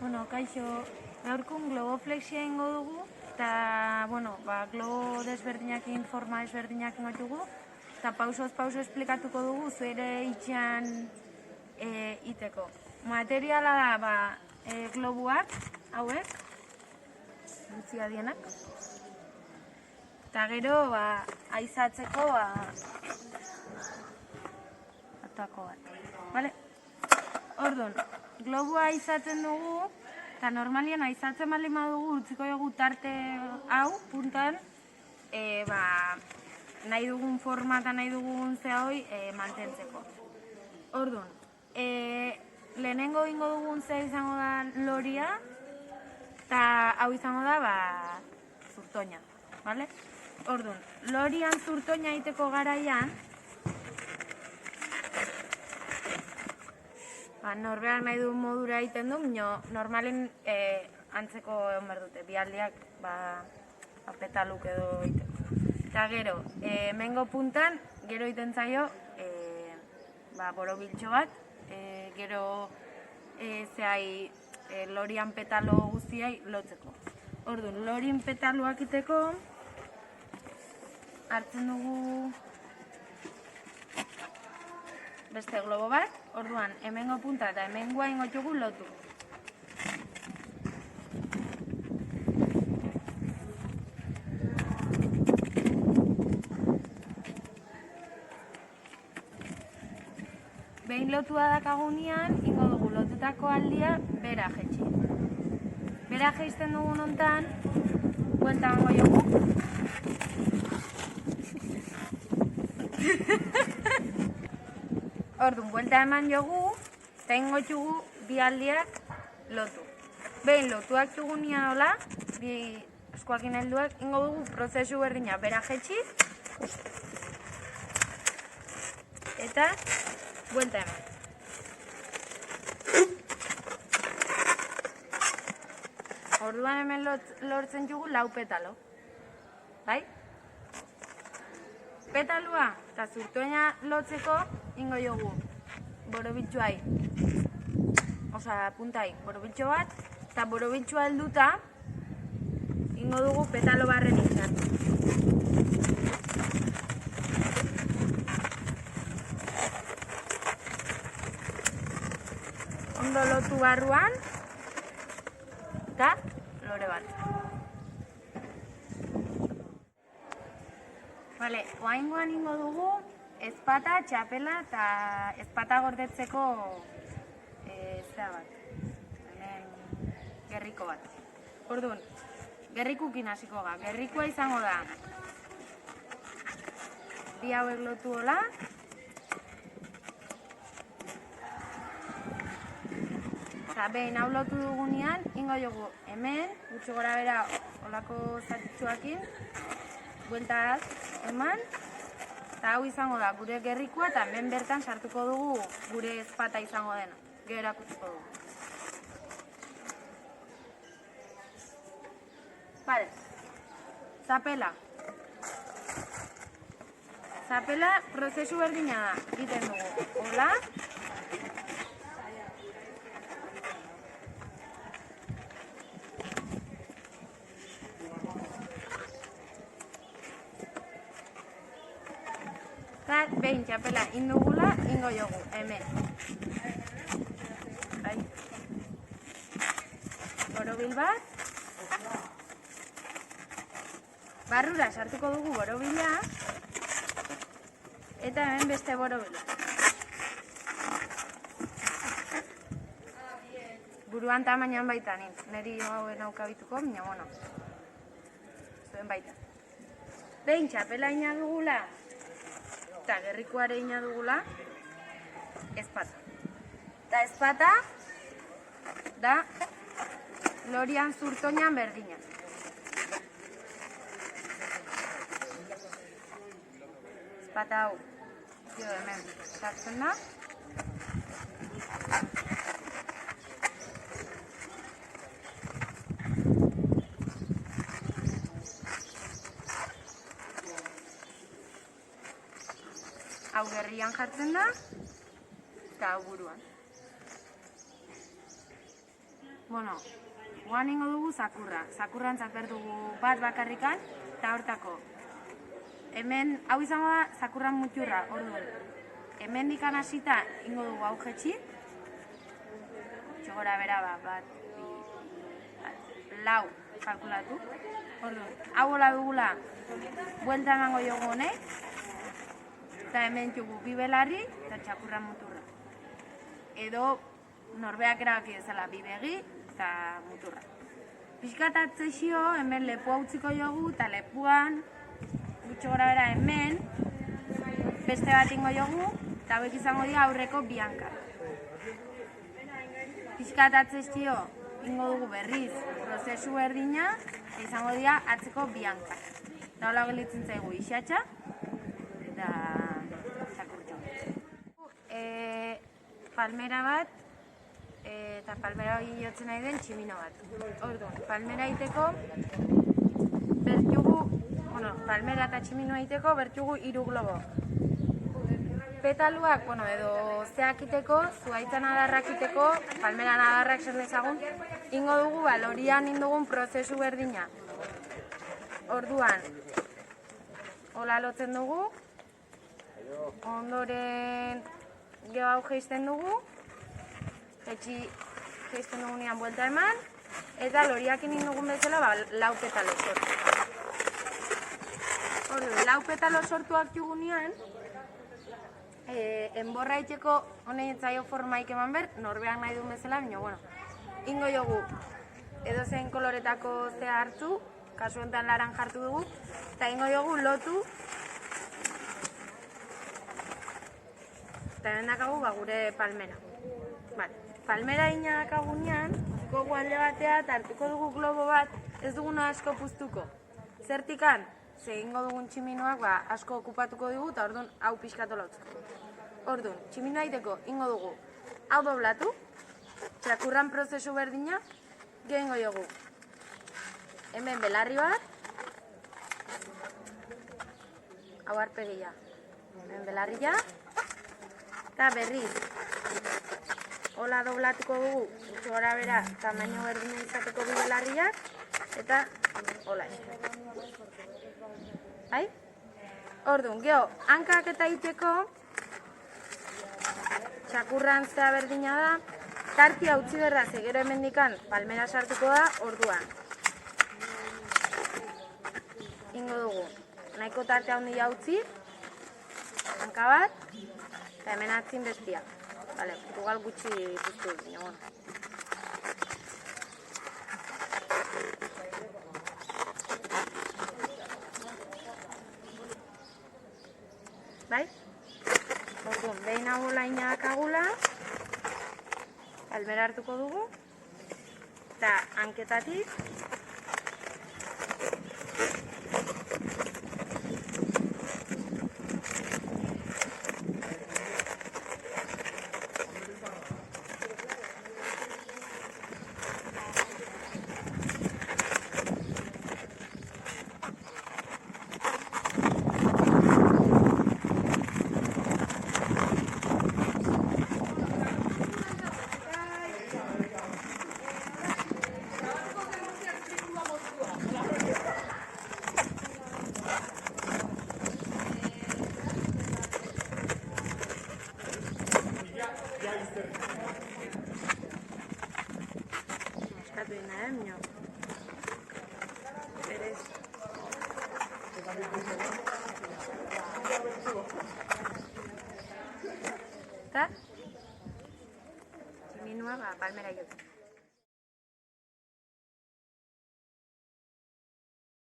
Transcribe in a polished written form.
Bueno, kaixo, gaurkun globoflexia ingo dugu, eta, globo desberdinekin, forma desberdinekin gotugu, eta pausoz pauso esplikatuko dugu zuere itxean iteko. Materiala da, globuak, hauek, guztia dienak, eta gero, aizatzeko, atako bat, bale? Orduan, globua aizatzen dugu, eta normalien aizatzen bali madugu utziko dugu tarte hau, puntan, nahi dugun forma eta nahi dugun zea hoi mantentzeko. Orduan, lehenengo ingo dugun zea izango da loria, eta hau izango da, zurtoina, bale? Orduan, lorian zurtoina egiteko garaian, norberak nahi duen modura egiten du, normalen antzeko egon behar dute, bialdiak petaluk edo egiteko. Eta gero, hemengo puntan, gero egiten zaio borobiltxo bat, gero lorian petalo guztiai lotzeko. Orduan, lorien petaloak egiteko, hartzen dugu beste globo bat, orduan, hemengo punta eta hemengoa ingotugu lotu. Behin lotua dakagunean, ingo dugu lotutako aldia bera jetxi. Bera jeizten dugun hontan, buelta bango jogu. Orduan, buelta eman jogu, eta ingo txugu bi aldiak lotu. Behin lotuak txugunean hola, bi eskuakin helduak, ingo dugu prozesu berdina bera jetxi, eta buelta eman. Orduan hemen lortzen txugu lau petalo. Bai? Petalua eta zurtoina lotzeko ingo jogu borobiltxoai, puntai, borobiltxo bat, eta borobiltxoa helduta ingo dugu petalo barren izan. Ondo lotu barruan, eta lore bat. Oaingoan ingo dugu ezpata, txapela eta ezpata gordetzeko zera bat, gerriko bat. Orduan, gerrikukin hasiko ga. Gerrikoa izango da bi hauek lotu hola, eta behin hau lotu dugunean, ingo jogu hemen, gutxo gora bera holako zatitxoakin, bueltaz eman, eta hau izango da gure gerrikoa, eta hemen bertan sartuko dugu gure ezpata izango dena. Gero erakutsiko dugu. Bale, zapela. Zapela prozesu berdina da, egiten dugu. Hola. Eta behin txapela indugula, ingo jogu, hemen. Borobil bat. Barrura sartuko dugu borobila. Eta hemen beste borobila. Buruan tamainan baita nint. Neri hauen aukabituko, zuen baita. Behin txapela ina dugula, eta gerrikoare ina dugula, ezpata. Eta ezpata da lorian zurtoinan berdina. Ezpata hau, hemen sartzen da. Hau gerrian jartzen da, eta hau buruan. Bueno, guan ingo dugu zakurra. Zakurrantzat behar dugu bat bakarrikan, eta hortako. Hemen, hau izango da, zakurran muturra, orduan. Hemen dikan hasita ingo dugu hau jetxi. Txogora bera bat, lau kalkulatu. Orduan, hau hola dugula, buelta emango jogu honek. Eta hemen jugu bi belarri eta txakurra muturra. Edo norbeak erabaki dezala bi begi eta muturra. Pixkatatze xio, hemen lepua utziko jogu eta lepuan gutxo gora bera hemen beste bat ingo jogu eta hauek izango dira aurreko bi hankak. Pixkatatze xio ingo dugu berriz prozesu berdina izango dira atzeko bi hankak. Eta hola gelitzen zaigu isatxa eta zakurtxo. Palmera bat eta palmera hori jotzen nahi den tximino bat. Orduan, palmera egiteko bertugu, palmera eta tximino egiteko bertugu 3 globo. Petaluak, edo zeak iteko, zuaitzan adarrak iteko, palmeran adarrak zer dezagun, ingo dugu lorian indugun prozesu berdina. Orduan, hola lotzen dugu, ondoren geho hau geizten dugu, etxi geizten dugunean buelta eman, eta loriakin indugun bezala 4 petalo sortu. Orduan, 4 petalo sortuak jugunean, enborra itxeko honen etzaio formaik eman ber, norbeak nahi duen bezala, baina, ingo jogu edo zein koloretako zea hartu, kasu honetan laran jartu dugu, eta ingo jogu lotu, eta hemen dakagu gure palmera. Palmera ina dakagunean, gogu alde batea eta hartuko dugu globo bat, ez duguna asko puztuko. Zertikan, ingo dugun tximinoak asko okupatuko dugu eta orduan hau pixkatu lautzko. Orduan, tximinoa egiteko ingo dugu hau doblatu, txakurran prozesu berdina, geho ingo jogu. Hemen belarri bat, hau arpegia, hemen belarria, eta berriz, hola doblatuko dugu, gutxo gora bera, tamaino berdina izateko bi belarriak, eta hola Bai? Orduan, geho, hankak eta iteko, txakurran zea berdina da, tartia utzi berda, gero hemendikan palmera sartuko da, orduan. Ingo dugu, nahiko tartea handia utzi, hanka bat, eta hemen atzin bestia. Bale, igual gutxi dituztu, baina, Bai? Orduan, behin hau laina dakagula, palmera hartuko dugu, eta hanketatik, eta tximinua palmera jotzen.